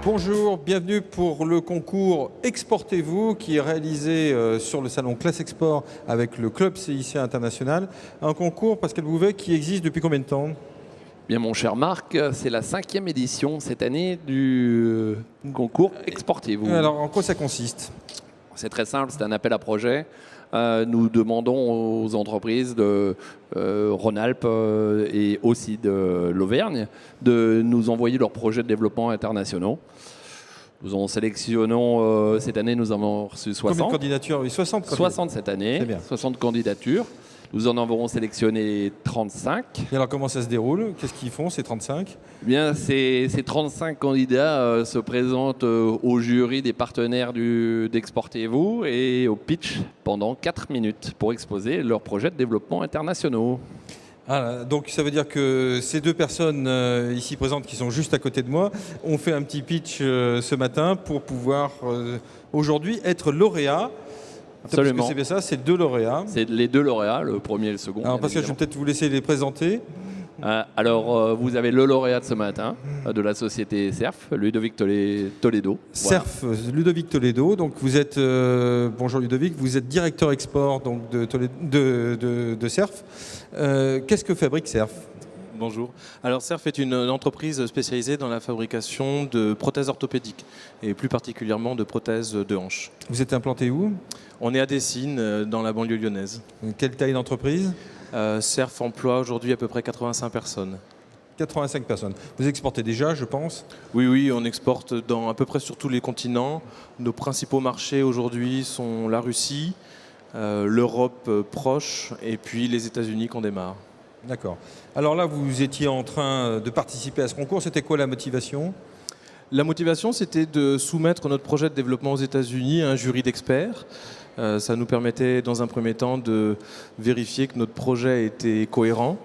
Bonjour, bienvenue pour le concours Exportez-vous qui est réalisé sur le salon Classe Export avec le Club CIC International. Un concours, Pascal Bouvet, qui existe depuis combien de temps ? Bien, mon cher Marc, c'est la 5e édition cette année du concours Exportez-vous. Alors, en quoi ça consiste ? C'est très simple, c'est un appel à projet. Nous demandons aux entreprises de Rhône-Alpes et aussi de l'Auvergne de nous envoyer leurs projets de développement internationaux. Nous en sélectionnons, cette année, nous avons reçu 60. Combien de candidatures ? Oui, 60 candidatures. 60 cette année, C'est bien. 60 candidatures. Nous en avons sélectionné 35. Et alors, comment ça se déroule ? Qu'est-ce qu'ils font, ces 35 ? Eh bien, ces 35 candidats se présentent au jury des partenaires d'Exportez-vous et au pitch pendant 4 minutes pour exposer leurs projets de développement internationaux. Ah, donc ça veut dire que ces deux personnes ici présentes qui sont juste à côté de moi ont fait un petit pitch ce matin pour pouvoir aujourd'hui être lauréat. Absolument. Parce que c'est bien ça, c'est deux lauréats. C'est les deux lauréats, le premier et le second. Alors Pascal, je vais peut-être vous laisser les présenter. Vous avez le lauréat de ce matin de la société CERF, Ludovic Toledo. CERF, Ludovic Toledo. Donc vous êtes, bonjour Ludovic, vous êtes directeur export donc de CERF. Qu'est-ce que fabrique CERF ? Bonjour. Alors CERF est une entreprise spécialisée dans la fabrication de prothèses orthopédiques et plus particulièrement de prothèses de hanches. Vous êtes implanté où ? On est à Dessines, dans la banlieue lyonnaise. Quelle taille d'entreprise ? CERF emploie aujourd'hui à peu près 85 personnes. 85 personnes. Vous exportez déjà, je pense ? Oui, on exporte dans à peu près sur tous les continents. Nos principaux marchés aujourd'hui sont la Russie, l'Europe proche et puis les États-Unis qu'on démarre. D'accord. Alors là, vous étiez en train de participer à ce concours. C'était quoi la motivation ? La motivation, c'était de soumettre notre projet de développement aux États-Unis à un jury d'experts. Ça nous permettait, dans un premier temps, de vérifier que notre projet était cohérent.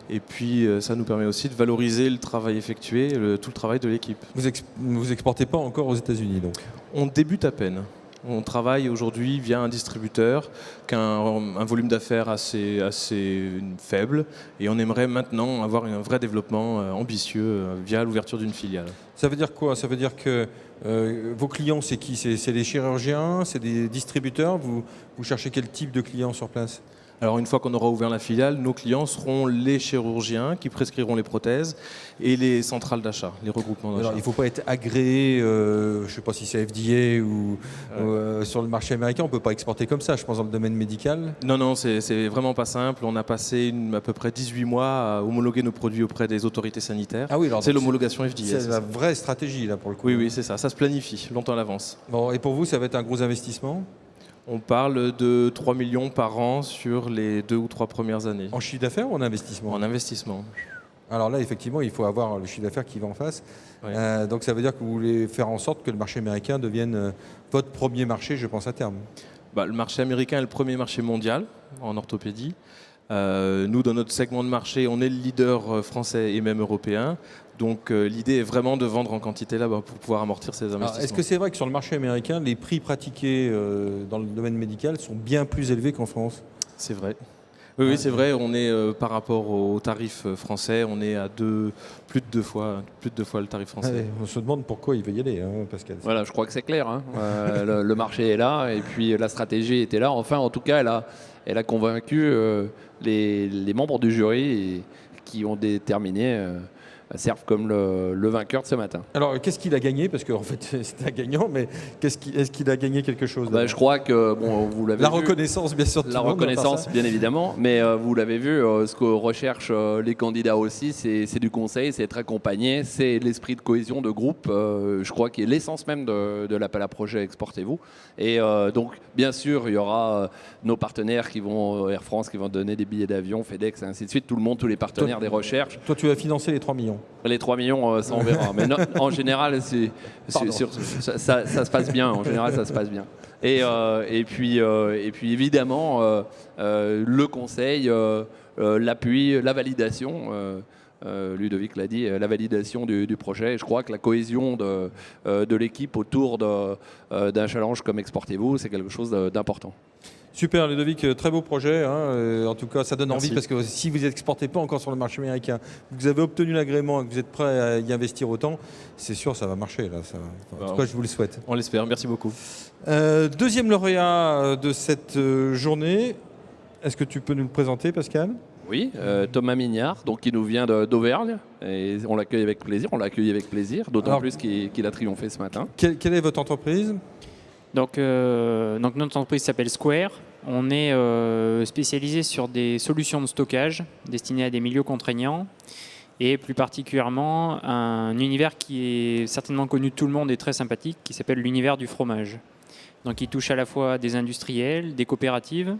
Et puis, ça nous permet aussi de valoriser le travail effectué, tout le travail de l'équipe. Vous exportez pas encore aux États-Unis, donc ? On débute à peine. On travaille aujourd'hui via un distributeur qui a un volume d'affaires assez faible et on aimerait maintenant avoir un vrai développement ambitieux via l'ouverture d'une filiale. Ça veut dire quoi ? Ça veut dire que vos clients, c'est qui ? C'est des chirurgiens ? C'est des distributeurs ? Vous cherchez quel type de clients sur place ? Alors une fois qu'on aura ouvert la filiale, nos clients seront les chirurgiens qui prescriront les prothèses et les centrales d'achat, les regroupements d'achat. Alors, il ne faut pas être agréé, je ne sais pas si c'est FDA ou sur le marché américain, on ne peut pas exporter comme ça, je pense, dans le domaine médical. Non, c'est vraiment pas simple. On a passé à peu près 18 mois à homologuer nos produits auprès des autorités sanitaires. Ah oui, alors c'est l'homologation FDA. C'est la vraie stratégie là pour le coup. Oui, c'est ça. Ça se planifie longtemps à l'avance. Bon, et pour vous, ça va être un gros investissement ? On parle de 3 millions par an sur les 2 ou 3 premières années. En chiffre d'affaires ou en investissement ? En investissement. Alors là, effectivement, il faut avoir le chiffre d'affaires qui va en face. Oui. Donc ça veut dire que vous voulez faire en sorte que le marché américain devienne votre premier marché, je pense, à terme. Le marché américain est le premier marché mondial en orthopédie. Nous, dans notre segment de marché, on est le leader français et même européen. Donc l'idée est vraiment de vendre en quantité là-bas pour pouvoir amortir ces investissements. Alors, est-ce que c'est vrai que sur le marché américain, les prix pratiqués dans le domaine médical sont bien plus élevés qu'en France ? C'est vrai. Oui, c'est vrai. On est par rapport aux tarifs français, on est à plus de deux fois le tarif français. Allez, on se demande pourquoi il veut y aller, Pascal. Voilà, je crois que c'est clair. Le marché est là et puis la stratégie était là. Enfin, en tout cas, elle a convaincu les membres du jury qui ont déterminé CERF comme le vainqueur de ce matin. Alors, qu'est-ce qu'il a gagné ? Parce qu'en fait, c'est un gagnant, mais est-ce qu'il a gagné quelque chose ? Je crois que, vous l'avez vu. La reconnaissance, bien sûr. La reconnaissance, bien évidemment. Mais vous l'avez vu, ce que recherchent les candidats aussi, c'est du conseil, c'est être accompagné, c'est l'esprit de cohésion de groupe, je crois, qui est l'essence même de l'appel à projet Exportez-vous. Et donc, bien sûr, il y aura nos partenaires qui vont, Air France, qui vont donner des billets d'avion, FedEx, et ainsi de suite, tout le monde, tous les partenaires des recherches. Toi, tu vas financer les 3 millions. Les 3 millions, ça on verra. Mais en général, ça se passe bien. En général, ça se passe bien. Et puis évidemment, le conseil, l'appui, la validation Ludovic l'a dit, la validation du projet. Et je crois que la cohésion de l'équipe autour d'un challenge comme Exportez-vous, c'est quelque chose d'important. Super Ludovic, très beau projet. En tout cas, ça donne Merci. envie parce que si vous n'exportez pas encore sur le marché américain, vous avez obtenu l'agrément et que vous êtes prêt à y investir autant, c'est sûr, ça va marcher. Là, en tout cas, je vous le souhaite. On l'espère, merci beaucoup. Deuxième lauréat de cette journée, est-ce que tu peux nous le présenter, Pascal ? Oui, Thomas Mignard, donc qui nous vient d'Auvergne, et on l'accueille avec plaisir. On l'accueille avec plaisir, d'autant Alors, plus qu'il a triomphé ce matin. Quelle est votre entreprise ? Donc notre entreprise s'appelle Square. On est spécialisé sur des solutions de stockage destinées à des milieux contraignants et plus particulièrement un univers qui est certainement connu de tout le monde et très sympathique, qui s'appelle l'univers du fromage. Donc il touche à la fois des industriels, des coopératives,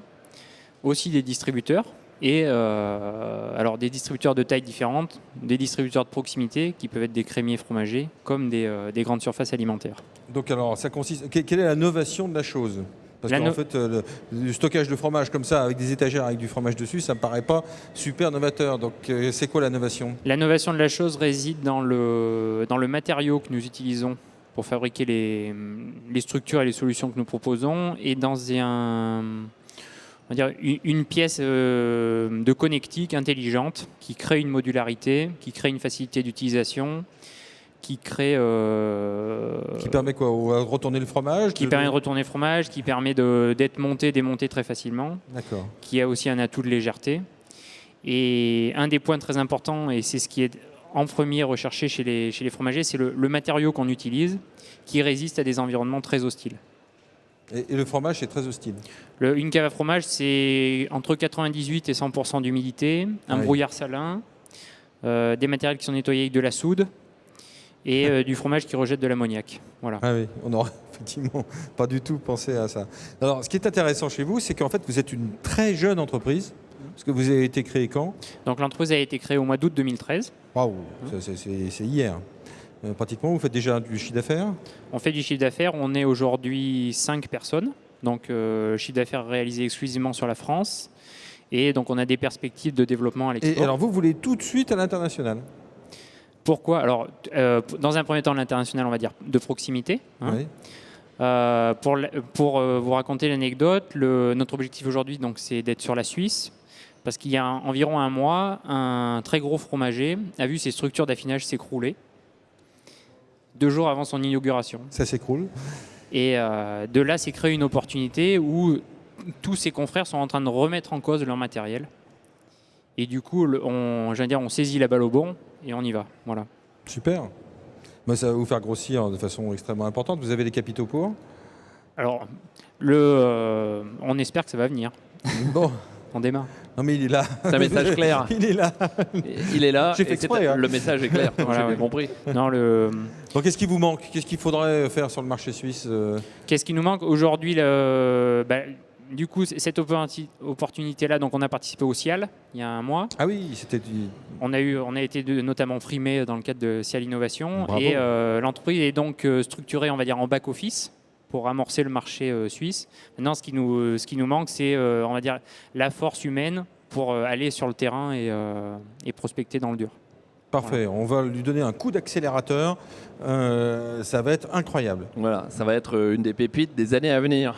aussi des distributeurs. Et alors des distributeurs de tailles différentes, des distributeurs de proximité qui peuvent être des crémiers fromagers comme des grandes surfaces alimentaires. Donc alors, ça consiste. Quelle est la novation de la chose ? Parce qu'en fait, le stockage de fromage comme ça, avec des étagères avec du fromage dessus, ça me paraît pas super novateur. Donc c'est quoi la novation ? La novation de la chose réside dans le matériau que nous utilisons pour fabriquer les structures et les solutions que nous proposons et dans une pièce de connectique intelligente qui crée une modularité, qui crée une facilité d'utilisation, qui crée... Qui permet quoi ? De retourner le fromage ? Qui permet de retourner le fromage, qui permet d'être monté, démonté très facilement. D'accord. Qui a aussi un atout de légèreté. Et un des points très importants, et c'est ce qui est en premier recherché chez les fromagers, c'est le matériau qu'on utilise qui résiste à des environnements très hostiles. Et le fromage, c'est très hostile. Une cave à fromage, c'est entre 98 et 100% d'humidité, un brouillard salin, des matériels qui sont nettoyés avec de la soude et du fromage qui rejette de l'ammoniac. Voilà. Ah oui, on n'aurait effectivement pas du tout pensé à ça. Alors, ce qui est intéressant chez vous, c'est qu'en fait, vous êtes une très jeune entreprise, parce que vous avez été créé quand ? Donc l'entreprise a été créée au mois d'août 2013. Waouh, c'est hier. Pratiquement, vous faites déjà du chiffre d'affaires ? On fait du chiffre d'affaires, on est aujourd'hui 5 personnes, donc chiffre d'affaires réalisé exclusivement sur la France, et donc on a des perspectives de développement à l'export. Et alors vous voulez tout de suite à l'international ? Pourquoi ? Alors, dans un premier temps, l'international, on va dire, de proximité. Oui. Pour vous raconter l'anecdote, notre objectif aujourd'hui, donc, c'est d'être sur la Suisse, parce qu'il y a environ un mois, un très gros fromager a vu ses structures d'affinage s'écrouler 2 jours avant son inauguration. Ça s'écroule. Et de là, s'est créée une opportunité où tous ses confrères sont en train de remettre en cause leur matériel. Et du coup, on saisit la balle au bond et on y va. Voilà. Super. Bah, ça va vous faire grossir de façon extrêmement importante. Vous avez les capitaux pour ? Alors, on espère que ça va venir. Bon. On démarre. Non mais il est là. C'est un message clair. Il est là. Il est là. J'ai fait exprès, hein. Le message est clair. Voilà, J'ai bien ouais. compris. Non, Donc qu'est-ce qui vous manque ? Qu'est-ce qu'il faudrait faire sur le marché suisse ? Qu'est-ce qui nous manque aujourd'hui du coup, cette opportunité-là, donc on a participé au CIAL il y a un mois. Ah oui, c'était On a été notamment primé dans le cadre de CIAL Innovation. Bravo. Et l'entreprise est donc structurée, on va dire, en back-office pour amorcer le marché suisse. Maintenant, ce qui nous manque, c'est, on va dire, la force humaine pour aller sur le terrain et prospecter dans le dur. parfait. On va lui donner un coup d'accélérateur. Ça va être incroyable. Voilà, ça va être une des pépites des années à venir.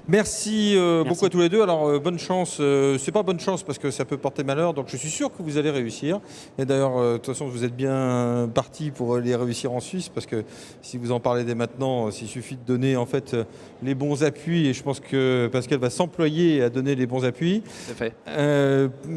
Merci beaucoup à tous les deux. Alors, bonne chance. C'est pas bonne chance parce que ça peut porter malheur. Donc, je suis sûr que vous allez réussir. Et d'ailleurs, de toute façon, vous êtes bien parti pour les réussir en Suisse parce que si vous en parlez dès maintenant, il suffit de donner en fait les bons appuis. Et je pense que Pascal va s'employer à donner les bons appuis. C'est fait.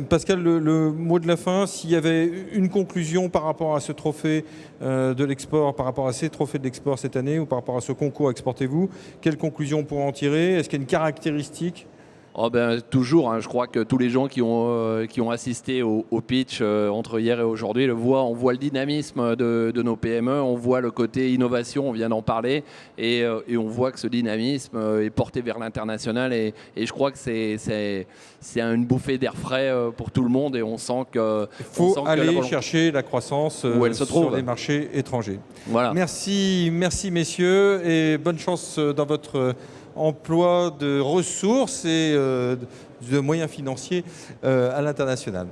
Pascal, le mot de la fin, s'il y avait une conclusion par rapport à ce trophée de l'export, par rapport à ces trophées de l'export cette année ou par rapport à ce concours Exportez-vous, quelle conclusion on pourrait en tirer ? Est-ce qu'il y a une caractéristique ? Oh ben, toujours, hein, je crois que tous les gens qui ont assisté au pitch entre hier et aujourd'hui le voient. On voit le dynamisme de nos PME, on voit le côté innovation, on vient d'en parler, et on voit que ce dynamisme est porté vers l'international. Et je crois que c'est une bouffée d'air frais pour tout le monde, et on sent que... Il faut aller chercher la croissance où elle se trouve sur les marchés étrangers. Voilà. Merci messieurs, et bonne chance dans votre emploi de ressources et de moyens financiers à l'international.